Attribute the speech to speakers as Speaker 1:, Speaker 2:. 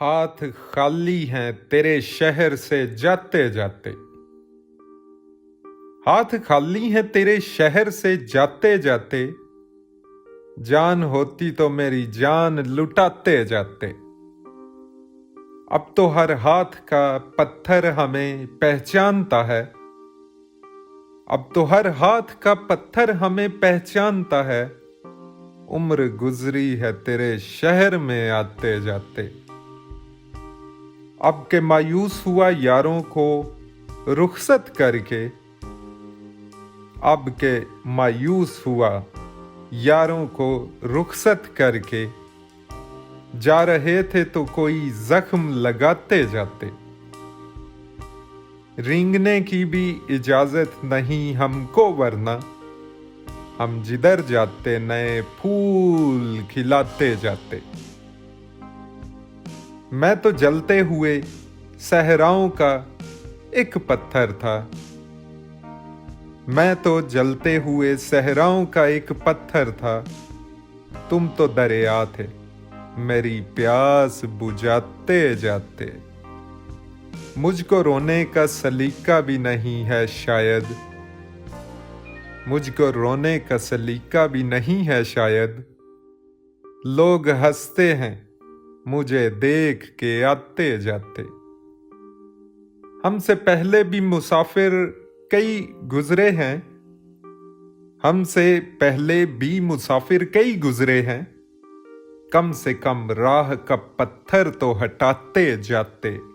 Speaker 1: हाथ खाली हैं तेरे शहर से जाते जाते। हाथ खाली हैं तेरे शहर से जाते जाते। जान होती तो मेरी जान लुटाते जाते। अब तो हर हाथ का पत्थर हमें पहचानता है। अब तो हर हाथ का पत्थर हमें पहचानता है। उम्र गुजरी है तेरे शहर में आते जाते। अब के मायूस हुआ यारों को रुखसत करके। अब के मायूस हुआ यारों को रुखसत करके। जा रहे थे तो कोई जख्म लगाते जाते। रेंगने की भी इजाजत नहीं हमको वरना हम जिधर जाते नए फूल खिलाते जाते। मैं तो जलते हुए सहराओं का एक पत्थर था। मैं तो जलते हुए सहराओं का एक पत्थर था। तुम तो दरिया थे मेरी प्यास बुझाते जाते। मुझको रोने का सलीका भी नहीं है शायद। मुझको रोने का सलीका भी नहीं है शायद। लोग हंसते हैं मुझे देख के आते जाते। हमसे पहले भी मुसाफिर कई गुजरे हैं। हमसे पहले भी मुसाफिर कई गुजरे हैं। कम से कम राह का पत्थर तो हटाते जाते।